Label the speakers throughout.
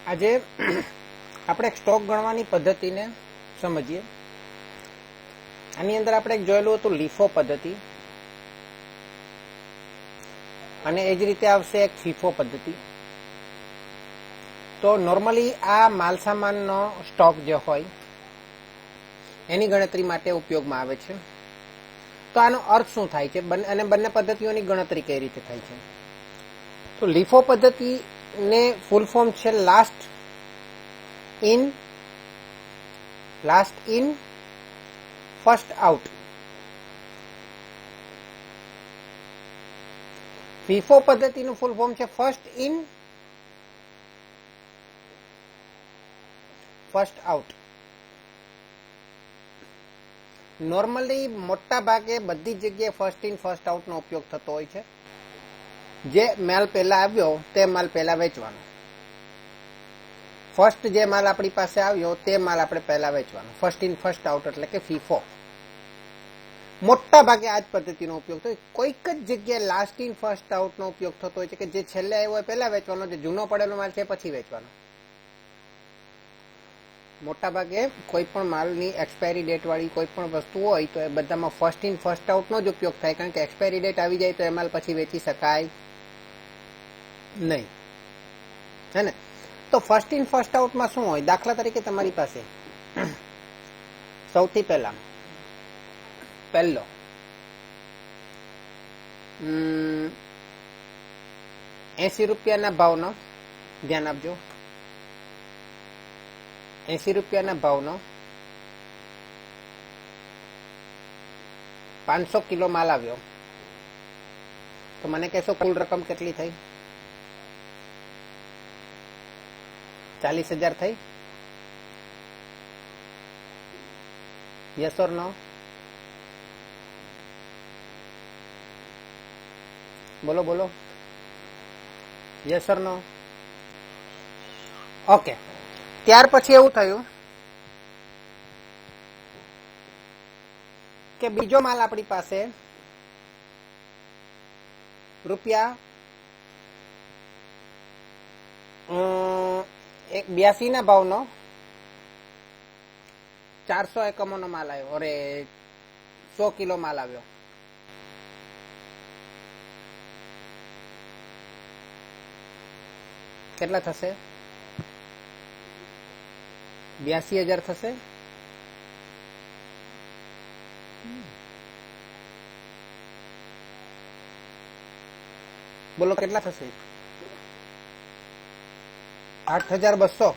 Speaker 1: આજે આપણે સ્ટોક ગણવાની પદ્ધતિને સમજીએ. આની અંદર આપણે જોયેલું હતું લીફો પદ્ધતિ, અને એ જ રીતે આવશે એક ફીફો પદ્ધતિ. તો નોર્મલી આ માલસામાનનો સ્ટોક જે હોય એની ગણતરી માટે ઉપયોગમાં આવે છે. તો આનો અર્થ શું થાય છે અને બંને પદ્ધતિઓની ગણતરી કઈ રીતે થાય છે? તો લીફો પદ્ધતિને ફૂલ ફોર્મ છે last in first out. FIFO પદ્ધતિનું ફૂલ ફોર્મ છે first in first out. Normally મોટા ભાગે બધી જગ્યાએ ફર્સ્ટ ઇન ફર્સ્ટ આઉટ નો ઉપયોગ થતો હોય છે. જે માલ પહેલા આવ્યો તે માલ પહેલા વેચવાનો, ફર્સ્ટ જે માલ આપણી પાસે આવ્યો તે માલ આપણે પહેલા વેચવાનો. ફર્સ્ટ ઇન ફર્સ્ટ આઉટ એટલે કે ફીફો. મોટા ભાગે આ જ પદ્ધતિનો ઉપયોગ થાય. કોઈક જ જગ્યાએ લાસ્ટ ઇન ફર્સ્ટ આઉટ નો ઉપયોગ થતો હોય છે કે જે છેલ્લે આવ્યો હોય પહેલા વેચવાનો, જે જૂનો પડેલો માલ છે પછી વેચવાનો. મોટા ભાગે કોઈ પણ માલની એક્સપાયરી ડેટ વાળી કોઈ પણ વસ્તુ હોય તો એ બધામાં ફર્સ્ટ ઇન ફર્સ્ટ આઉટ નો જ ઉપયોગ થાય, કારણ કે એક્સપાયરી ડેટ આવી જાય તો એ માલ પછી વેચી શકાય નહીં, હે ને? તો ફર્સ્ટ ઇન ફર્સ્ટ આઉટમાં શું હોય? દાખલા તરીકે તમારી પાસે સૌથી પહેલો 80 રૂપિયાના ભાવનો, ધ્યાન આપજો, 80 રૂપિયાના ભાવનો 500 કિલો માલ આવ્યો. તો મને કહેશો કુલ રકમ કેટલી થઈ? 40,000 થઈ? યસ ઓર નો? બોલો બોલો, યસ ઓર નો? ઓકે. ત્યાર પછી એવું થયું કે બીજો માલ આપણી પાસે રૂપિયા 82 ના ભાવનો 400 એકમોનો માલ આવ્યો, અરે 100 કિલો માલ આવ્યો. કેટલા થશે? 82,000 થશે. બોલો કેટલા થશે? 8,200.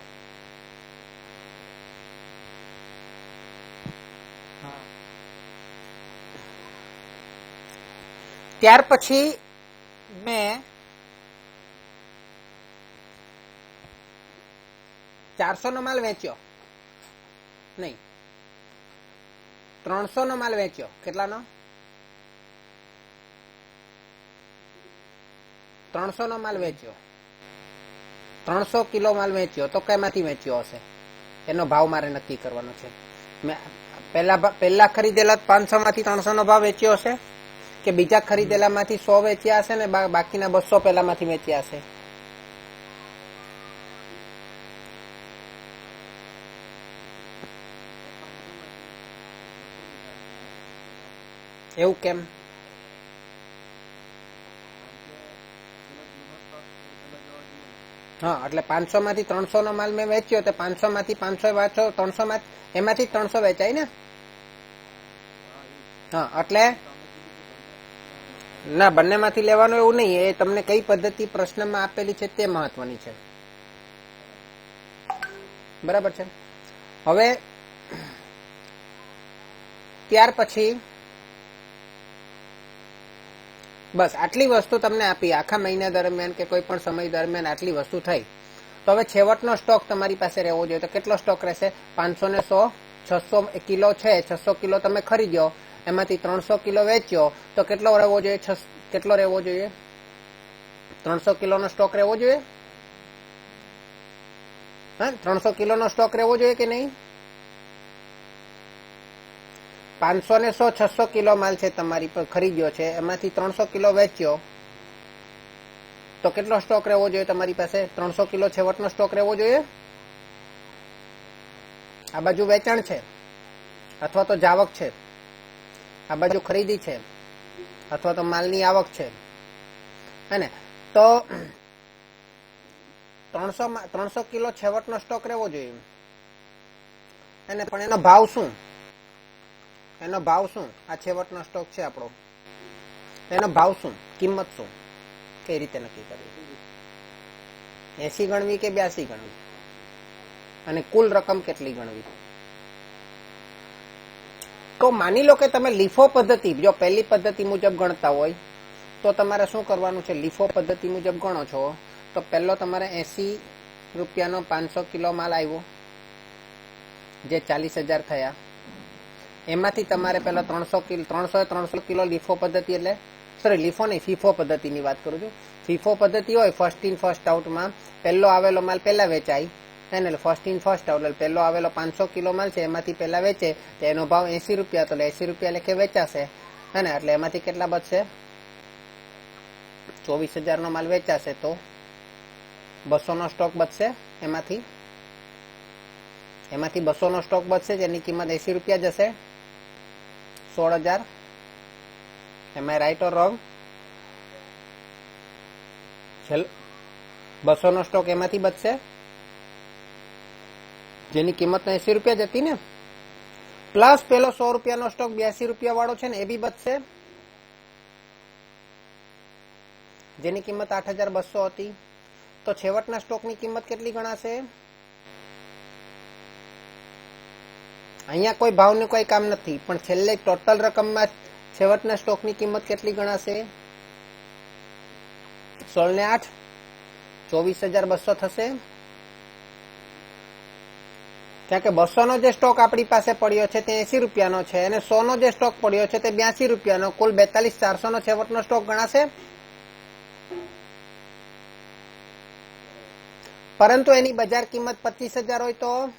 Speaker 1: ત્યાર પછી મેં 400 નો માલ વેચ્યો, નહીં, 300 નો માલ વેચ્યો. કેટલાનો? 300 નો માલ વેચ્યો. 300 કિલો માલ વેચ્યો. તો કેમાંથી વેચ્યો હશે એનો ભાવ મારે નક્કી કરવાનો છે. મેં પહેલા ખરીદેલા 500 માંથી 300 નો ભાવ વેચ્યો હશે, કે બીજા ખરીદેલા માંથી 100 વેચ્યા હશે ને બાકીના 200 પહેલામાંથી વેચ્યા હશે? એવું કેમ? હા, એટલે 500 માંથી 300 નો માલ મેં વેચ્યો તો 500 માંથી 500 વેચો, 300 માં એમાંથી 300 વેચાય ને? હા, એટલે ના, બંને માંથી લેવાનું એવું નહીં. એ તમને કઈ પદ્ધતિ પ્રશ્નમાં આપેલી છે તે મહત્વની છે. બરાબર છે. હવે ત્યાર પછી બસ આટલી વસ્તુ તમને આપી આખા મહિના દરમિયાન કે કોઈ પણ સમય દરમિયાન આટલી વસ્તુ થઈ. તો હવે છેવટનો સ્ટોક તમારી પાસે રહેવો જોઈએ. તો કેટલો સ્ટોક રહેશે? 500 ને 100, 600 કિલો છે. 600 કિલો તમે ખરીદ્યો, એમાંથી 300 કિલો વેચ્યો, તો કેટલો રહેવો જોઈએ? કેટલો રહેવો જોઈએ? 300 કિલોનો સ્ટોક રહેવો જોઈએ. હા, 300 કિલોનો સ્ટોક રહેવો જોઈએ કે નહીં? 500 ને 100, 600 કિલો માલ છે તમારી પર ખરીદ્યો છે, એમાંથી 300 કિલો વેચ્યો, તો કેટલો સ્ટોક રહેવો જોઈએ તમારી પાસે? 300 કિલો છેવટનો સ્ટોક રહેવો જોઈએ. આ બાજુ વેચાણ છે અથવા તો જાવક છે, આ બાજુ ખરીદી છે અથવા તો માલની આવક છે, હે તો 300 કિલો છેવટનો સ્ટોક રહેવો જોઈએ. અને પણ એનો ભાવ શું? એનો ભાવ શું? આ છેવટનો સ્ટોક છે આપણો, એનો ભાવ શું, કિંમત શું, કઈ રીતે નક્કી કરવી? 80 ગણવી કે 82 ગણવી? અને કુલ રકમ કેટલી ગણવી? તો માની લો કે તમે લીફો પદ્ધતિ, જો પહેલી પદ્ધતિ મુજબ ગણતા હોય તો તમારે શું કરવાનું છે? લીફો પદ્ધતિ મુજબ ગણો છો તો પહેલો તમારે 80 રૂપિયાનો 500 કિલો માલ આવ્યો, જે 40,000 થયા. એમાંથી તમારે પહેલા 300 કિલો લીફો પદ્ધતિ, એટલે સોરી લીફો નહીં, ફીફો પદ્ધતિની વાત કરું છું. ફીફો પદ્ધતિ હોય ફર્સ્ટ ઇન ફર્સ્ટ આઉટમાં પહેલો આવેલો માલ પહેલા વેચાય, એટલે ફર્સ્ટ ઇન ફર્સ્ટ આઉટ, એટલે પહેલો આવેલો 500 કિલો માલ છે એમાંથી પહેલા વેચે તો એનો ભાવ 80 રૂપિયા, તો 80 રૂપિયા લેખે વેચાશે, હે એટલે એમાંથી કેટલા બચશે? 24,000 નો માલ વેચાશે તો 200 નો સ્ટોક બચશે. એમાંથી 200 નો સ્ટોક બચશે જેની કિંમત 80 રૂપિયા જશે. 16,000. Am I right or wrong? 200 નો સ્ટોક એમાંથી બચશે જેની કિંમત 80 રૂપિયા જતી ને, પ્લસ પેલો 100 રૂપિયાનો સ્ટોક 82 રૂપિયા વાળો છે ને એ બી બચશે જેની કિંમત 8,200 હતી. તો છેવટના સ્ટોકની કિંમત કેટલી ગણાશે? અહીંયા કોઈ ભાવનું કોઈ કામ નથી, પણ છેલ્લે ટોટલ રકમમાં છેવટના સ્ટોકની કિંમત કેટલી ગણાશે? 16 ને 8 24,200 થશે. કારણ કે 200 નો જે સ્ટોક આપણી પાસે પડ્યો છે તે 80 રૂપિયાનો છે અને 100 નો જે સ્ટોક પડ્યો છે તે 82 રૂપિયાનો, કુલ 42,400 નો છેવટનો સ્ટોક ગણાશે. પરંતુ એની બજાર કિંમત 25,000 હોય તો,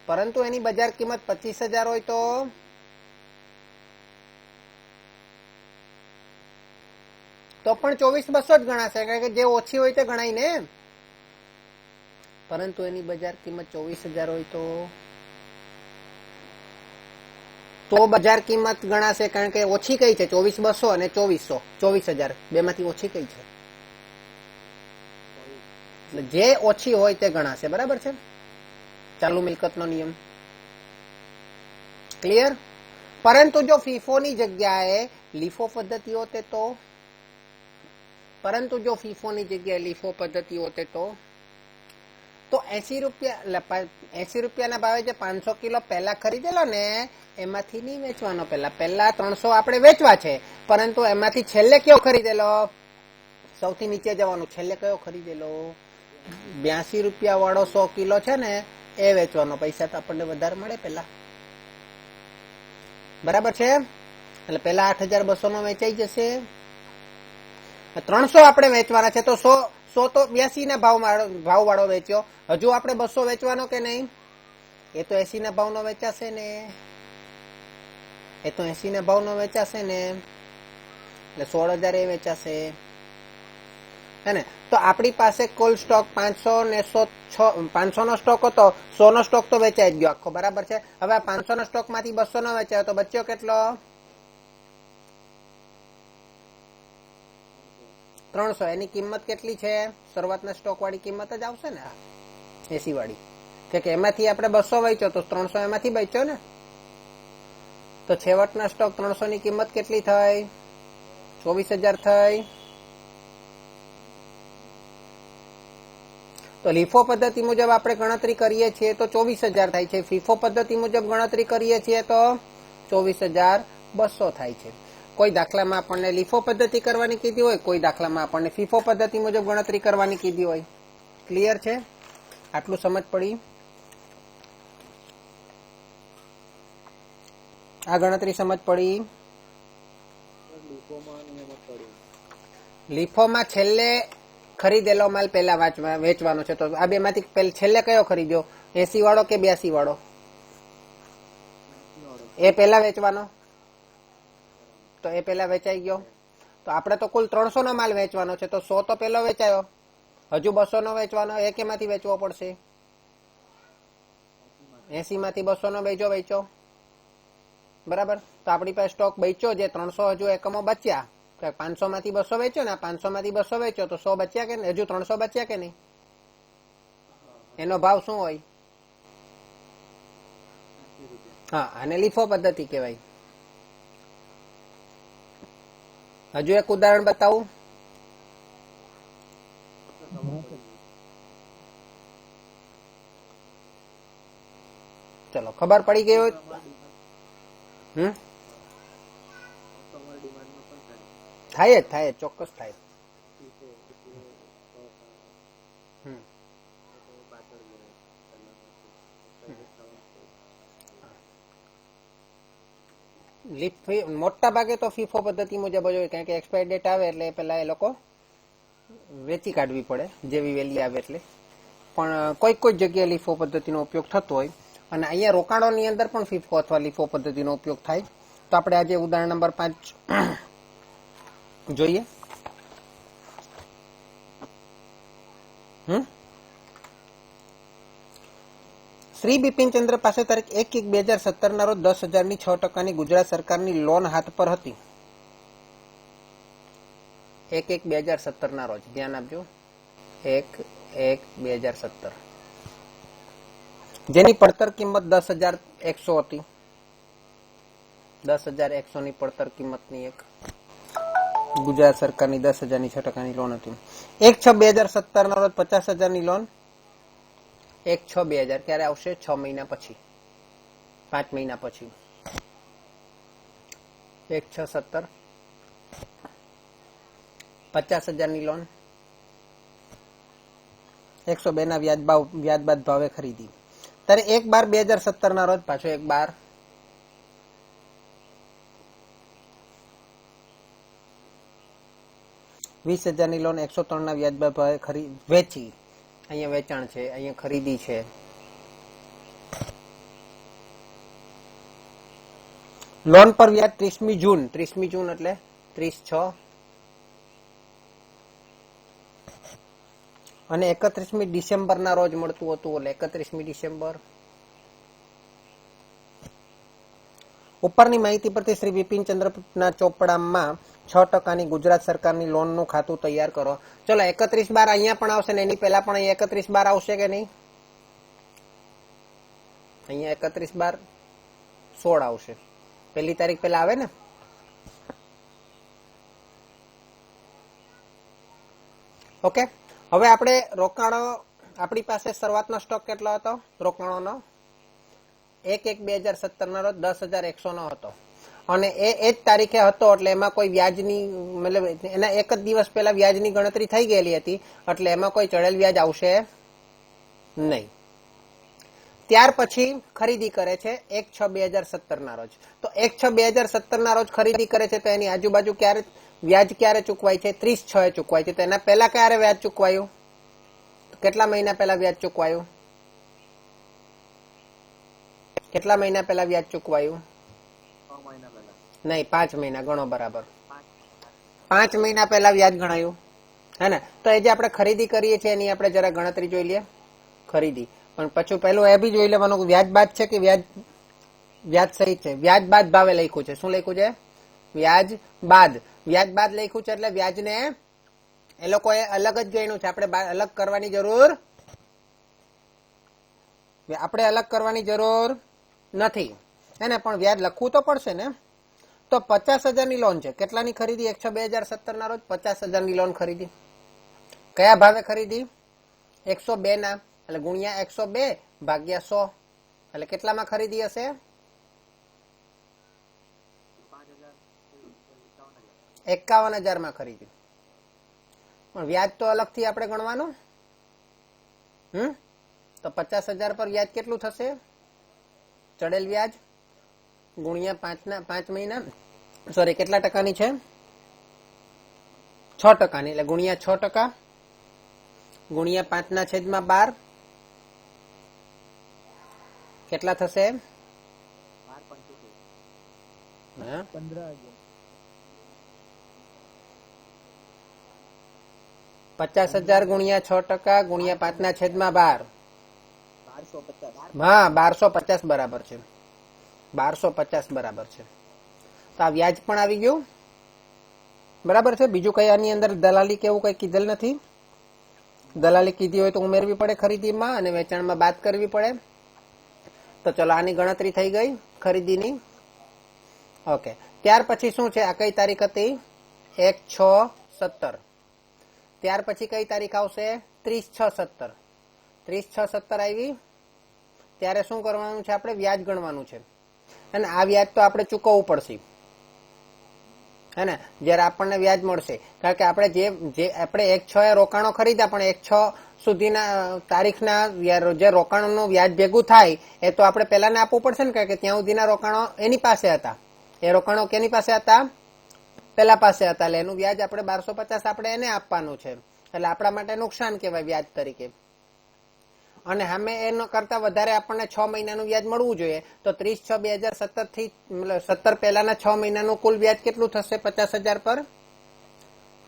Speaker 1: પરંતુ એની બજાર કિંમત 25,000 હોય તો પણ 24,200 જ ગણાશે, કારણ કે જે ઓછી હોય તે ગણાય ને. પરંતુ એની બજાર કિંમત 24,000 હોય તો બજાર કિંમત ગણાશે, કારણ કે ઓછી કઈ છે? 24,200 અને 24,000 બે માંથી ઓછી કઈ છે? એટલે જે ઓછી હોય તે ગણાશે. બરાબર છે? ચાલુ મિલકતનો નિયમ ક્લિયર? પરંતુ જો ફીફોની જગ્યાએ લીફો પદ્ધતિ હોતે તો, પરંતુ જો ફીફોની જગ્યાએ લીફો પદ્ધતિ હોતે તો 80 રૂપિયાના ભાવે જે 500 કિલો પહેલા ખરીદેલો ને એમાંથી નહીં વેચવાનો. પહેલા 300 આપણે વેચવા છે, પરંતુ એમાંથી છેલ્લે કયો ખરીદેલો? સૌથી નીચે જવાનું. છેલ્લે કયો ખરીદેલો? 82 રૂપિયા વાળો 100 કિલો છે ને એ વેચવાનો. પૈસા તો આપણને વધારે મળે પેલા. બરાબર છે? એટલે પેલા 8,200 નો વેચાઈ જશે. 300 આપણે વેચવાના છે તો 100 તો 82 ના ભાવ વાળો વેચ્યો. હજુ આપણે 200 વેચવાનો કે નહીં? એ તો 80 ના ભાવનો વેચાશે ને, એ તો 80 ના ભાવનો વેચાશે ને, એટલે 16,000 એ વેચાશે, હે ને? તો આપણી પાસે કુલ સ્ટોક 500 ને 500 નો સ્ટોક હતો, 100 નો સ્ટોક તો વેચાઈ જ ગયો આખો. બરાબર છે? હવે 500 નો સ્ટોક માંથી 200 નો વેચાયો તો બચ્યો કેટલો? 300. એની કિંમત કેટલી છે? શરૂઆતના સ્ટોક વાળી કિંમત જ આવશે ને, 80 વાળી, કે એમાંથી આપણે 200 વેચ્યો તો 300 એમાંથી બચ્યો ને. તો છેવટના સ્ટોક 300 ની કિંમત કેટલી થઈ? 24,000 થઈ. તો લીફો પદ્ધતિ મુજબ આપણે ગણતરી કરીએ છીએ તો 24,000 થાય છે. ફીફો પદ્ધતિ મુજબ ગણતરી કરીએ છીએ તો 24,200 થાય છે. કોઈ દાખલામાં આપણને લીફો પદ્ધતિ કરવાની કીધી હોય, કોઈ દાખલામાં આપણને ફીફો પદ્ધતિ મુજબ ગણતરી કરવાની કીધી હોય. ક્લિયર છે? આટલું સમજ પડી? આ ગણતરી સમજ પડી? લીફોમાં છેલ્લે ખરીદેલો માલ પહેલા વેચવાનો છે, તો આ બે માંથી છેલ્લે કયો ખરીદ્યો? 80 વાળો કે 82 વાળો? એ પહેલા વેચવાનો. તો એ પેલા વેચાઈ ગયો. તો આપણે તો કુલ 300 નો માલ વેચવાનો છે, તો 100 તો પેલો વેચાયો, હજુ 200 નો વેચવાનો, એ કેમાંથી વેચવો પડશે? 80 માંથી 200 નો વેચો. બરાબર. તો આપણી પાસે સ્ટોક બચ્યો જે 300 હજુ એકમો બચ્યા, 500 માંથી 200 વેચ્યો ને, 500 માંથી 200 વેચ્યો તો 100 બચ્યા કે હજુ 300 બચ્યા કે નહીં? એનો ભાવ શું હોય? હા, આને લીફો પદ્ધતિ કહેવાય. હજુ એક ઉદાહરણ બતાવું. ચલો, ખબર પડી ગઈ હોય? થાય જ, ચોક્કસ થાય. મોટા ભાગે તો ફીફો પદ્ધતિ મુજબ જ હોય, કારણ કે એક્સપાયર ડેટ આવે એટલે પેલા એ લોકો વેચી કાઢવી પડે, જેવી વેલી આવે એટલે. પણ કોઈ જગ્યાએ લીફો પદ્ધતિનો ઉપયોગ થતો હોય, અને અહીંયા રોકાણોની અંદર પણ ફીફો અથવા લીફો પદ્ધતિનો ઉપયોગ થાય. તો આપણે આજે ઉદાહરણ નંબર 5 જોઈએ. શ્રી બિપિનચંદ્ર પાસે તારીખ 1/1/2017 ના રોજ 10,000 ની 6% ગુજરાત સરકારની લોન હાથ પર હતી. 1/1/2017 ના રોજ, ધ્યાન આપજો, 1/1/2017, જેની પડતર કિંમત 10,100 હતી. 10,100 ની પડતર કિંમતની એક ગુજરાત સરકારની 10,000 ની 6% લોન હતી. 1/6/2017 ના રોજ 50,000 ની લોન. 1/6/2000 ક્યારે આવશે? 6 મહિના પછી, 5 મહિના પછી. 1/6/17 50,000 ની લોન. 102 ના વ્યાજ બાદ ભાવે ખરીદી. ત્યારે 1/12/2017 ના રોજ પાછો 1/12 20,000 ની લોન 103 ના વ્યાજ બાદ ભાવે વેચી. અહીંયા વેચાણ છે, અહીંયા ખરીદી છે. લોન પર વ્યાજ 30મી જૂન. 30મી જૂન એટલે 30/6 અને 31મી ડિસેમ્બર ના રોજ મળતું હતું, એટલે 31મી ડિસેમ્બર. ઉપરની માહિતી પરથી શ્રી બિપિનચંદ્રના ચોપડામાં 6% ગુજરાત સરકારની લોનનું ખાતું તૈયાર કરો. ચલો, 31/12 અહીંયા પણ આવશે ને એની પહેલા પણ અહીંયા 31/12 આવશે કે નહીં? અહીંયા 31/12 16 આવશે. પહેલી તારીખ પહેલા આવે ને. ઓકે, હવે આપણે રોકાણો, આપણી પાસે શરૂઆતનો સ્ટોક કેટલો હતો રોકાણોનો? 1/1/2017 ના રોજ 10,100 નો હતો, અને એ જ તારીખે હતો, એટલે એમાં કોઈ વ્યાજની, મતલબ એના એક જ દિવસ પહેલા વ્યાજની ગણતરી થઈ ગયેલી હતી, એટલે એમાં કોઈ ચડેલ વ્યાજ આવશે નહીં. ત્યાર પછી ખરીદી કરે છે 1/6/2017 ના રોજ. તો 1/6/2017 ના રોજ ખરીદી કરે છે, તો એની આજુબાજુ વ્યાજ ક્યારે ચૂકવાય છે? 30/6 ચૂકવાય છે. તો એના પહેલા ક્યારે વ્યાજ ચૂકવાયું? કેટલા મહિના પહેલા વ્યાજ ચૂકવાયું? કેટલા મહિના પહેલા વ્યાજ ચૂકવાયું? નહીં, 5 મહિના ગણો બરાબર. 5 મહિના પહેલા વ્યાજ ગણાયું, હે ને? તો એ જે આપણે ખરીદી કરીએ છીએ એની આપણે જરા ગણતરી જોઈ લઈએ. ખરીદી, પણ પછી પેલું એ બી જોઈ લેવાનું વ્યાજ બાદ છે કે વ્યાજ સહિત છે. વ્યાજ બાદ ભાવે લખ્યું છે. શું લખ્યું છે? વ્યાજ બાદ. વ્યાજ બાદ લખ્યું છે એટલે વ્યાજને એ લોકોએ અલગ જ ગણ્યું છે. આપણે અલગ કરવાની જરૂર નથી, હે ને? પણ વ્યાજ લખવું તો પડશે ને. તો 50,000 ની લોન છે. કેટલાની ખરીદી? 1/6/2017 ના રોજ 50,000 ની લોન ખરીદી. કયા ભાવે ખરીદી? 102 ના, એટલે ગુણ્યા 102 ભાગ્યા 100, એટલે કેટલામાં ખરીદી હશે? 51,000 માં ખરીદી. પણ વ્યાજ તો અલગથી આપણે ગણવાનું. તો 50,000 પર વ્યાજ કેટલું થશે? ચડેલ વ્યાજ ગુણ્યા 5 મહિના, સોરી, કેટલા ટકાની છે? 6%ની, એટલે ગુણ્યા 6% ગુણ્યા 5/12 કેટલા થશે? 50,000 ગુણ્યા 6% ગુણ્યા 5/12. હા, 1250 બરાબર છે. 1250 બરાબર છે. તો આ વ્યાજ પણ આવી ગયું. બરાબર છે. બીજું કઈ આની અંદર દલાલી કેવું કઈ કીધેલ નથી. દલાલી કીધી હોય તો ઉમેરવી પડે ખરીદીમાં અને વેચાણમાં બાદ કરવી પડે. તો ચલો આની ગણતરી થઈ ગઈ ખરીદીની. ઓકે, ત્યાર પછી શું છે? આ કઈ તારીખ હતી? 1/6/17. ત્યાર પછી કઈ તારીખ આવશે? 30/6/17. 30/6/17 આવી ત્યારે શું કરવાનું છે? આપણે વ્યાજ ગણવાનું છે. અને આ વ્યાજ તો આપણે ચૂકવવું પડશે, હે ને? જયારે આપણને વ્યાજ મળશે. કારણ કે આપણે આપણે 1/6 રોકાણો ખરીદ્યા, પણ 1/6 સુધીના તારીખના જે રોકાણોનું વ્યાજ ભેગું થાય એ તો આપણે પેલાને આપવું પડશે ને, કારણ કે ત્યાં સુધીના રોકાણો એની પાસે હતા. એ રોકાણો કેની પાસે હતા? પેલા પાસે હતા. એટલે એનું વ્યાજ આપણે 1250 આપણે એને આપવાનું છે. એટલે આપણા માટે નુકસાન કહેવાય વ્યાજ તરીકે. અને સામે એનો કરતા વધારે આપણને 6 મહિનાનું વ્યાજ મળવું જોઈએ. તો 30/6/2017 થી 17 પહેલાના 6 મહિનાનું કુલ વ્યાજ કેટલું થશે? 50,000 પર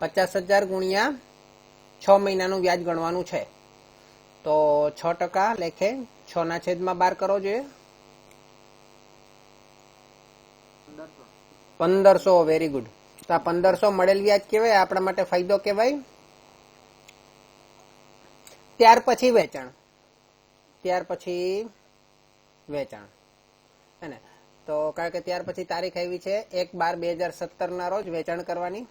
Speaker 1: 50,000 ગુણ્યા 6 મહિનાનું વ્યાજ ગણવાનું છે. તો 6% લેખે 6/12 કરવો જોઈએ. 1500. Very good. તો આ 1500 મળેલ વ્યાજ કહેવાય, આપણા માટે ફાયદો કહેવાય. ત્યાર પછી વેચાણ. હે તો કારણ કે ત્યાર પછી તારીખ આવી છે 1/12/2017 ના રોજ વેચાણ કરવાની.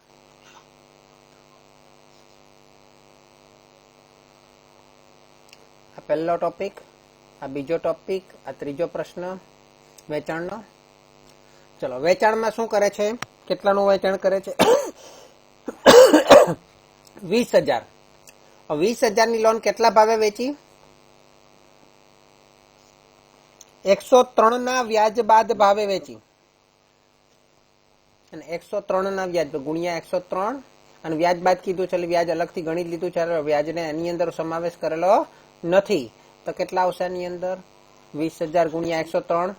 Speaker 1: આ પહેલો ટોપિક, આ બીજો ટોપિક, આ ત્રીજો પ્રશ્ન વેચાણનો. ચલો, વેચાણમાં શું કરે છે? કેટલાનું વેચાણ કરે છે? 20,000. 20,000 ની લોન કેટલા ભાવે વેચી? 103 ના વ્યાજ બાદ ભાવે વેચી. અને 103 ના વ્યાજ ગુણ્યા 103 અને વ્યાજ બાદ કીધું છે, એટલે વ્યાજ અલગથી ગણી લીધું છે. વ્યાજને એની અંદર સમાવેશ કરેલો નથી. તો કેટલા આવશે આની અંદર? 20,000 ગુણ્યા 103,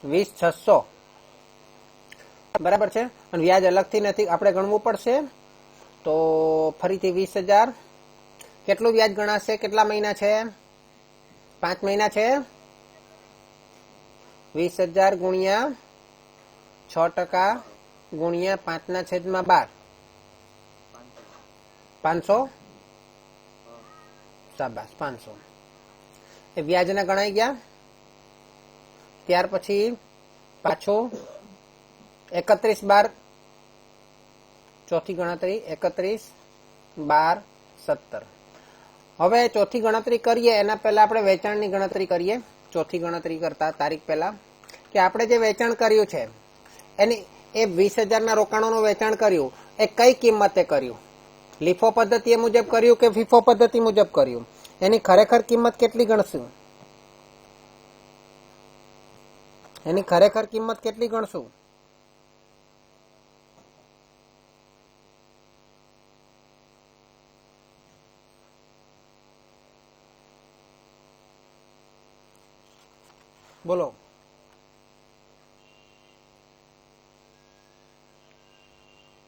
Speaker 1: 20,600. બરાબર છે. અને વ્યાજ અલગથી નથી, આપણે ગણવું પડશે. તો ફરીથી 20,000 કેટલું વ્યાજ ગણાશે? કેટલા મહિના છે? 5 મહિના છે. 20,000 ગુણ્યા 6% ગુણ્યા 5/12. 500. શાબાશ, 500 એ વ્યાજના ગણાઈ ગયા. ત્યાર પછી પાછું 31/12 ચોથી ગણતરી, 31/12/17. હવે ચોથી ગણતરી કરીએ એના પહેલા આપણે વેચાણની ગણતરી કરીએ. ચોથી ગણતરી કરતા તારીખ પહેલા કે આપણે જે વેચાણ કર્યું છે એની એ 20,000 ના રોકાણોનું વેચાણ કર્યું એ કઈ કિંમતે કર્યું? લીફો પદ્ધતિ મુજબ કર્યું કે ફીફો પદ્ધતિ મુજબ કર્યું? એની ખરેખર કિંમત કેટલી ગણશું? એની ખરેખર કિંમત કેટલી ગણશું? બોલો.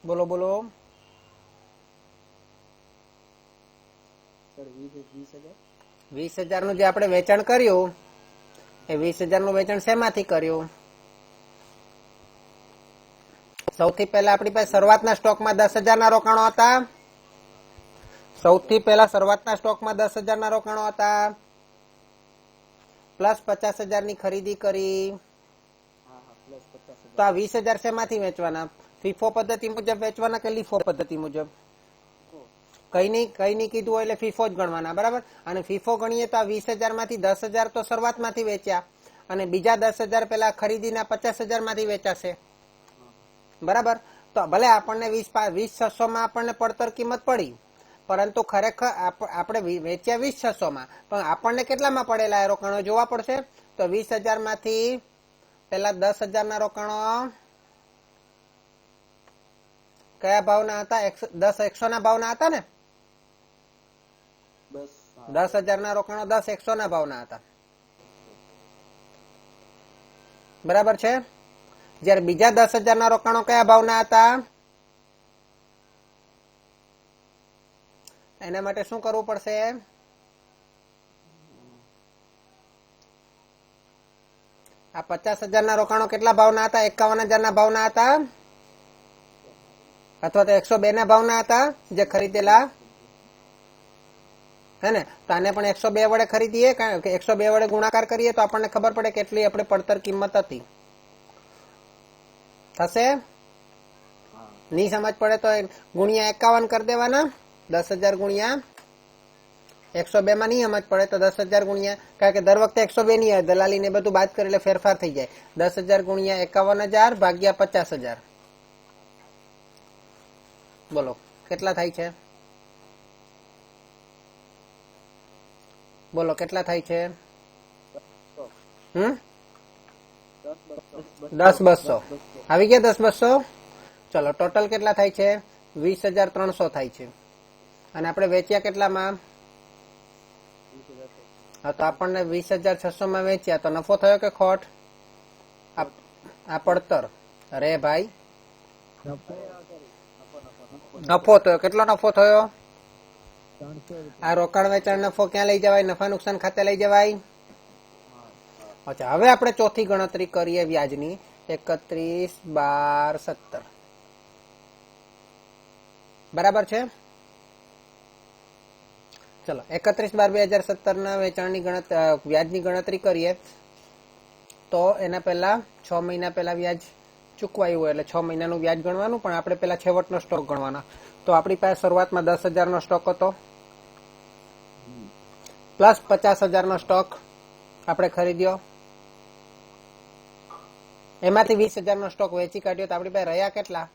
Speaker 1: બોલો બોલો. 20,000 નું જે આપણે વેચાણ કર્યું એ 20,000 નું વેચાણ શેમાંથી કર્યું? સૌથી પહેલા આપણી પાસે શરૂઆતના સ્ટોકમાં 10,000 ના રોકાણો હતા. સૌથી પહેલા શરૂઆતના સ્ટોકમાં 10,000 ના રોકાણો હતા. પ્લસ 50,000 ની ખરીદી કરી. તો આ 20,000 શેમાંથી વેચવાના? ફીફો પદ્ધતિ મુજબ વેચવાના કે લીફો પદ્ધતિ મુજબ? કઈ નહીં કીધું હોય એટલે ફીફો જ ગણવાના. બરાબર. અને ફીફો ગણીએ તો આ 20,000 માંથી 10,000 તો શરૂઆતમાંથી વેચ્યા અને બીજા 10,000 પેલા ખરીદીના 50,000 માંથી વેચાશે. બરાબર. તો ભલે આપણને 20,600 માં આપણને પડતર કિંમત પડી, પરંતુ ખરેખર આપણે વેચ્યા 20,600 માં, પણ આપણને કેટલામાં પડેલા એ રોકાણો જોવા પડશે. તો 20,000 માંથી પેલા 10,000 ના રોકાણો કયા ભાવના હતા? 10,100 ના ભાવના હતા ને? 10,000 ના રોકાણો 10,100 ના ભાવના હતા. બરાબર છે. જયારે બીજા 10,000 ના રોકાણો કયા ભાવના હતા? એના માટે શું કરવું પડશે? આ 50,000 રોકાણો કેટલા ભાવના હતા? 51,000 ભાવના હતા, અથવા તો 102 ના ભાવના હતા જે ખરીદેલા, હે ને? તો આને પણ 102 વડે ખરીદીએ, કારણ કે 102 વડે ગુણાકાર કરીએ તો આપણને ખબર પડે કેટલી આપણે પડતર કિંમત હતી. થશે? નહીં સમજ પડે તો ગુણ્યા 51 કરી દેવાના. 10,000 ગુણ્યા 102 માં નહીં સમજ પડે તો 10,000 ગુણ્યા, કારણ કે દર વખતે 102 નહીં આવે, દલાલી ને બધું બાદ કરી એટલે ફેરફાર થઈ જાય. 10,000 ગુણ્યા 51,000 ભાગ્યા 50,000. બોલો કેટલા થાય છે? બોલો કેટલા થાય છે? 10,200 આવી ગયા. 10,200. ચલો ટોટલ કેટલા થાય છે? 20,300 થાય છે. અને આપણે વેચ્યા કેટલામાં? હા, તો આપણને 20,600 માં વેચ્યા તો નફો થયો કે ખોટ? આ પડતર. અરે ભાઈ નફો થયો. કેટલો નફો થયો? આ રોકાણ વેચાણ નફો ક્યાં લઈ જવાય? નફા નુકસાન ખાતે લઈ જવાય. અચ્છા, હવે આપણે ચોથી ગણતરી કરીએ વ્યાજની. 31, 12, 17. બરાબર છે? ચલો 31/12/2017 ના વેચાણની વ્યાજની ગણતરી કરીએ તો એના પહેલા 6 મહિના પહેલા વ્યાજ ચૂકવાયું હોય એટલે 6 મહિનાનું વ્યાજ ગણવાનું, પણ આપણે પહેલા છેવટનો સ્ટોક ગણવાનો. તો આપણી પાસે શરૂઆતમાં 10,000 નો સ્ટોક હતો, પ્લસ 50,000 નો સ્ટોક આપણે ખરીદ્યો, એમાંથી 20,000 નો સ્ટોક વેચી કાઢ્યો. તો આપણી પાસે રહ્યા કેટલા?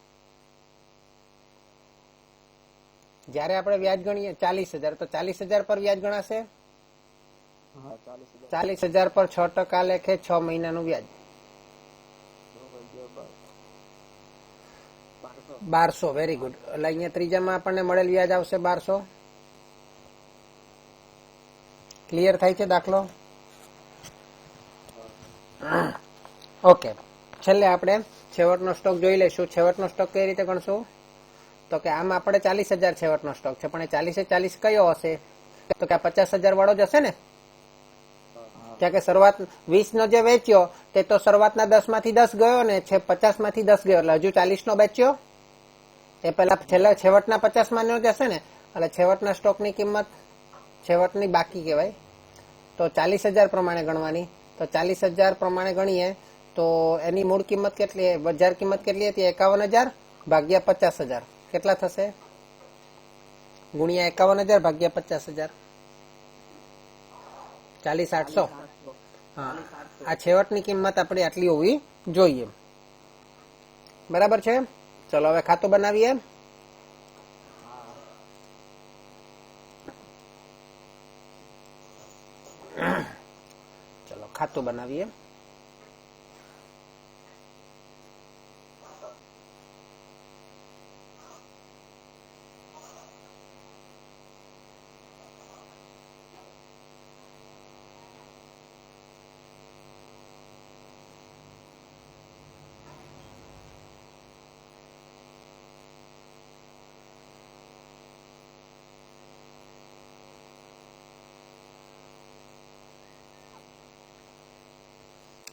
Speaker 1: જયારે આપણે વ્યાજ ગણીએ 40,000, તો 40,000 પર વ્યાજ ગણાશે. 40,000 પર 6% લેખે 6 મહિનાનું વ્યાજ 1200. Very good. એટલે અહીંયા ત્રીજામાં આપણને મળેલ વ્યાજ આવશે 1200. ક્લિયર થાય છે દાખલો? ઓકે, છેલ્લે આપણે છેવટનો સ્ટોક જોઈ લઈશું. છેવટનો સ્ટોક કઈ રીતે ગણશું? તો કે આમ આપણે 40,000 છેવટનો સ્ટોક છે, પણ એ 40/40 કયો હશે? તો કે આ 50,000 વાળો જ હશે ને? કારણ કે શરૂઆત 20 નો જે વેચ્યો તે તો શરૂઆતના 10 માંથી 10 ગયો ને 50 માંથી 10 ગયો, એટલે હજુ 40 નો વેચ્યો એ પેલા છેવટના 50 માં નો જ હશે ને. એટલે છેવટના સ્ટોકની કિંમત છેવટની બાકી કહેવાય. તો 40,000 પ્રમાણે ગણવાની. તો 40,000 પ્રમાણે ગણીએ તો એની મૂળ કિંમત કેટલી? બજાર કિંમત કેટલી હતી? 51,000 ભાગ્યા 50,000 કેટલા થશે? ગુણ્યા 51,000 ભાગ્યા 50,000 40,800. હા, આ છેવટની કિંમત આપણી આટલી હોવી જોઈએ. બરાબર છે? ચલો હવે ખાતું બનાવીએ. ચલો ખાતું બનાવીએ.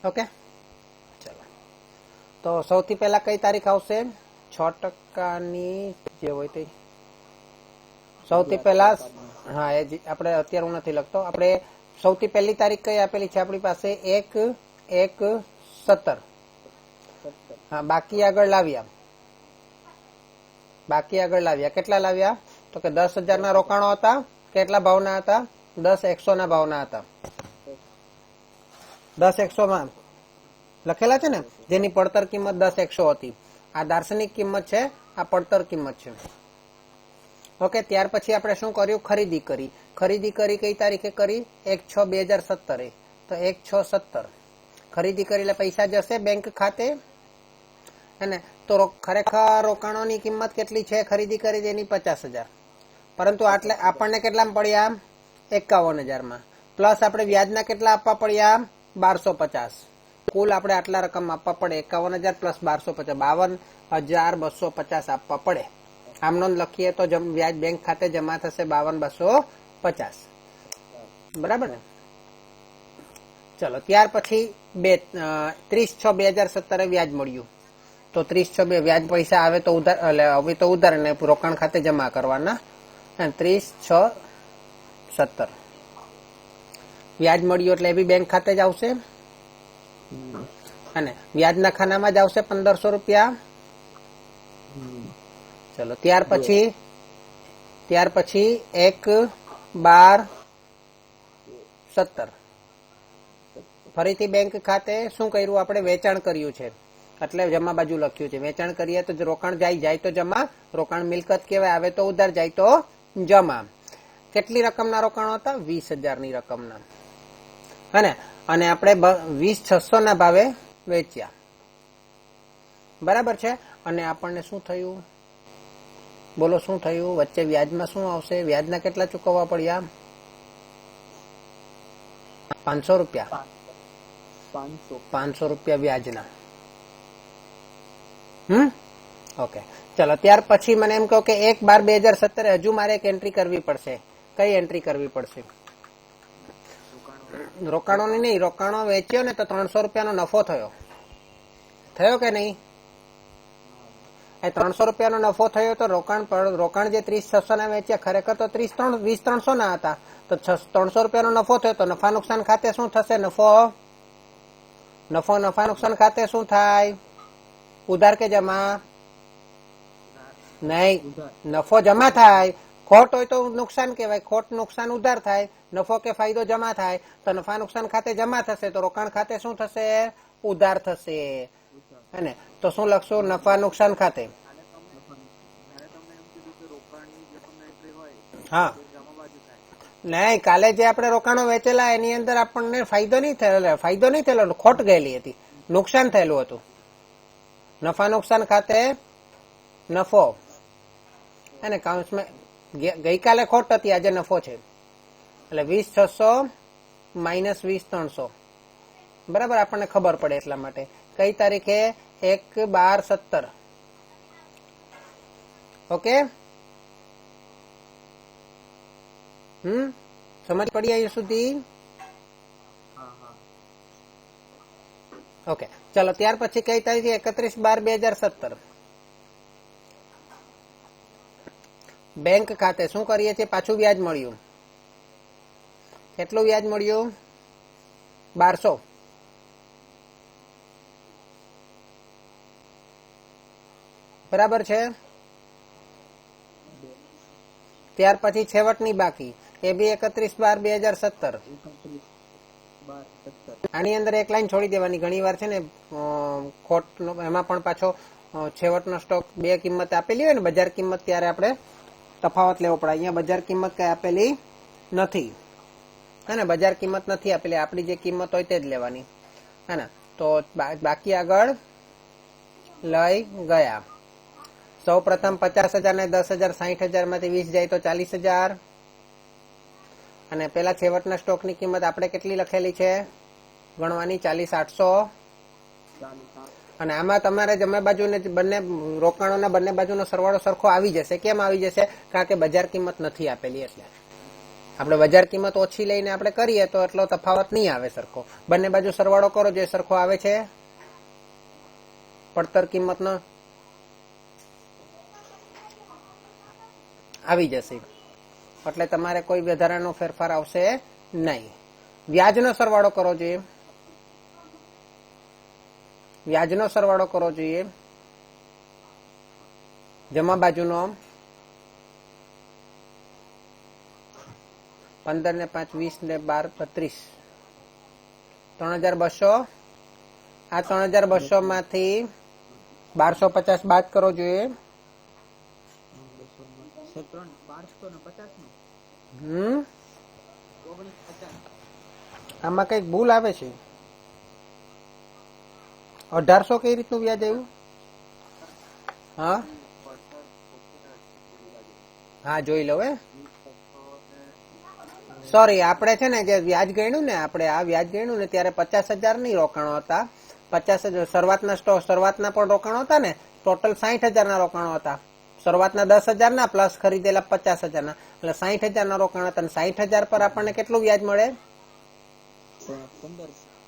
Speaker 1: ઓકે, ચલો. તો સૌથી પહેલા કઈ તારીખ આવશે? 6%ની જે હોય તે સૌથી પહેલા. હા, એ આપણે અત્યારે હું નથી લખતો. આપણે સૌથી પહેલી તારીખ કઈ આપેલી છે આપણી પાસે? 1/1/17. હા, બાકી આગળ લાવ્યા. કેટલા લાવ્યા? તો કે 10,000 ના રોકાણો હતા. કેટલા ભાવના હતા? 10,100 ના ભાવના હતા. 10,100 માં લખેલા છે ને, જેની પડતર કિંમત 10,100 હતી. આ દાર્શનિક કિંમત છે, આ પડતર કિંમત છે. ઓકે, ત્યાર પછી આપણે શું કર્યું? ખરીદી કરી. કઈ તારીખે કરી? 1/6/2017. તો 1/6/17 ખરીદી કરી એટલે પૈસા જશે બેંક ખાતે, હેને? તો ખરેખર રોકાણોની કિંમત કેટલી છે? ખરીદી કરી એની 50,000, પરંતુ આટલે આપણને કેટલામાં પડ્યા? 51,000 માં. પ્લસ આપણે વ્યાજના કેટલા આપવા પડ્યા? 1250. કુલ આપણે આટલા રકમ આપવા પડે. 51,000 પ્લસ 1250, 52,250 આપવા પડે. આમ નોંધ લખીએ તો વ્યાજ બેંક ખાતે જમા થશે 52,250. બરાબર ને? ચલો ત્યાર પછી 30/6/2017 વ્યાજ મળ્યું. તો 30/6 વ્યાજ પૈસા આવે તો ઉધાર, હવે તો ઉધાર ને રોકાણ ખાતે જમા કરવાના. 30/6/17 વ્યાજ મળ્યું એટલે એ બી બેંક ખાતે જ આવશે અને વ્યાજના ખાનામાં જ આવશે 1500 રૂપિયા. ચલો ત્યાર પછી 1/12/17 ફરીથી બેંક ખાતે શું કર્યું આપણે? વેચાણ કર્યું છે એટલે જમા બાજુ લખ્યું છે. વેચાણ કરીએ તો રોકાણ જાય તો જમા, રોકાણ મિલકત કહેવાય, આવે તો ઉધાર, જાય તો જમા. કેટલી રકમના રોકાણો હતા? 20,000ની રકમના. હે અને આપણે 20,600 ના ભાવે વેચ્યા. બરાબર છે? અને આપણને શું થયું? બોલો શું થયું? વચ્ચે વ્યાજમાં શું આવશે? વ્યાજના કેટલા ચૂકવવા પડ્યા? 500 રૂપિયા. 500 રૂપિયા વ્યાજના. ઓકે ચલો ત્યાર પછી મને એમ કહો કે 1/12/2017 હજુ મારે એક એન્ટ્રી કરવી પડશે. કઈ એન્ટ્રી કરવી પડશે? રોકાણોની નહીં, રોકાણો વેચ્યો ને તો 300 રૂપિયાનો નફો થયો કે નહીં? એ 300 રૂપિયાનો નફો થયો તો રોકાણ જે 30,600 ના વેચ્યા ખરેખર તો 20,300 ના હતા. તો 300 રૂપિયાનો નફો થયો તો નફા નુકસાન ખાતે શું થશે? નફા નુકસાન ખાતે શું થાય? ઉધાર કે જમા? નહીં, નફો જમા થાય. ખોટ હોય તો નુકસાન કહેવાય, ખોટ નુકસાન ઉધાર થાય, નફો કે ફાયદો જમા થાય. તો નફા નુકસાન ખાતે જમા થશે તો રોકાણ ખાતે શું થશે? ઉધાર થશે. હે તો શું લખશું? નફા નુકસાન ખાતે. હા નહીં, કાલે જે આપણે રોકાણો વેચેલા એની અંદર આપણને ફાયદો નહીં થયેલો, ખોટ ગયેલી હતી, નુકસાન થયેલું હતું. નફા નુકસાન ખાતે નફો અને કાઉન્સમાં ગઈકાલે ખોટ હતી, આજે નફો છે. એટલે 20,600 માઇનસ 20,300. બરાબર, આપણને ખબર પડે એટલા માટે. કઈ તારીખે? 1/12/17. ઓકે, સમજ પડી અહીંયા સુધી? ઓકે ચલો ત્યાર પછી કઈ તારીખે? 31/12/2017 બેંક ખાતે શું કરીએ છીએ? પાછું વ્યાજ મળ્યું. કેટલું વ્યાજ મળ્યું? 1200. બરાબર છે? ત્યાર પછી છેવટની બાકી એ બી 31/12/2017. આની અંદર એક લાઈન છોડી દેવાની. ઘણી વાર છે ને ખોટ એમાં પણ પાછો છેવટનો સ્ટોક બે કિંમત આપેલી હોય ને બજાર કિંમત, ત્યારે આપણે તફાવત લેવો પડે. અહીંયા બજાર કિંમત કઈ આપેલી નથી, હે ને? બજાર કિંમત નથી આપેલી, આપણી જે કિંમત હોય તે જ લેવાની, હે ને? તો બાકી આગળ લઈ ગયા. સૌ પ્રથમ 50,000 ને 10,000, 60,000 માંથી 20 જાય તો 40,000. અને પેલા છેવટના સ્ટોકની કિંમત આપણે કેટલી લખેલી છે? ગણવાની 40,800. અને આમાં તમારે જમણી બાજુને બંને રોકાણોના બંને બાજુનો સરવાળો સરખો આવી જશે. કેમ આવી જશે? કારણ કે બજાર કિંમત નથી આપેલી. એટલે આપણે બજાર કિંમત ઓછી લઈને આપણે કરીએ તો એટલો તફાવત નહીં આવે સરખો. બંને બાજુ સરવાળો કરો, જે સરખો આવે છે પડતર કિંમતનો આવી જશે. એટલે તમારે કોઈ વધારાનો ફેરફાર આવશે નહીં. વ્યાજનો સરવાળો કરવો જોઈએ. વ્યાજનો સરવાળો કરવો જોઈએ. જમા બાજુનો 15 ને 5 20 ને 12 32 3,200. આ 3,200 માંથી 1250 બાદ કરવો જોઈએ. આમાં કઈક ભૂલ આવે છે. 1,800 કઈ રીતનું વ્યાજ આવ્યું? હા જોઈ લો. સોરી, આપણે છે ને જે વ્યાજ ગણ્યું ને, આપણે આ વ્યાજ ગણ્યું ને ત્યારે 50,000 ની રોકાણો હતા. 50,000 શરૂઆતના પણ રોકાણો હતા ને, ટોટલ 60,000 ના રોકાણો હતા. શરૂઆતના 10,000 ના પ્લસ ખરીદેલા 50,000 ના, એટલે 60,000 ના રોકાણ હતા. 60,000 પર આપણને કેટલું વ્યાજ મળે?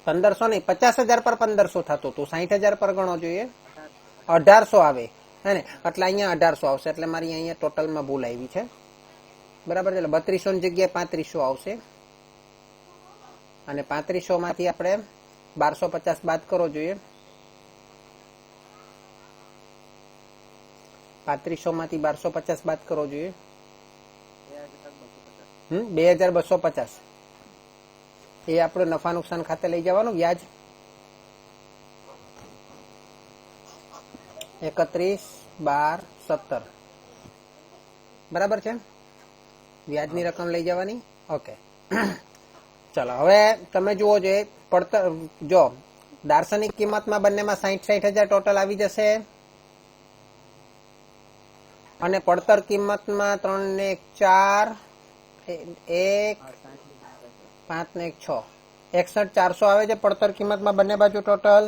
Speaker 1: 1500 નહીં, 50,000 પર 1500 થતું હતું. 60,000 પર ગણો જોઈએ, 1800 આવે હે ને, એટલે અહીંયા 1800 આવશે. એટલે મારી અહીંયા ટોટલમાં ભૂલ આવી છે, બરાબર છે. એટલે 3200 ની જગ્યાએ 3500 આવશે, અને 3500 માંથી આપણે 1250 બાદ કરવો જોઈએ. 3500 માંથી 1250 બાદ કરવો જોઈએ, 2250. એ આપણે નફા નુકસાન ખાતે લઈ જવાનું વ્યાજ. 31, 12, 17 બરાબર છે. વ્યાજની રકમ લઈ જવાની. ઓકે, ચલો હવે તમે જુઓ જે પડતર, જો દાર્શનિક કિંમતમાં બંનેમાં 60,000 ટોટલ આવી જશે, અને પડતર કિંમતમાં 3 ને 1 4, 1 5 ને 1 6, 61,400 આવે છે પડતર કિંમતમાં બંને બાજુ ટોટલ.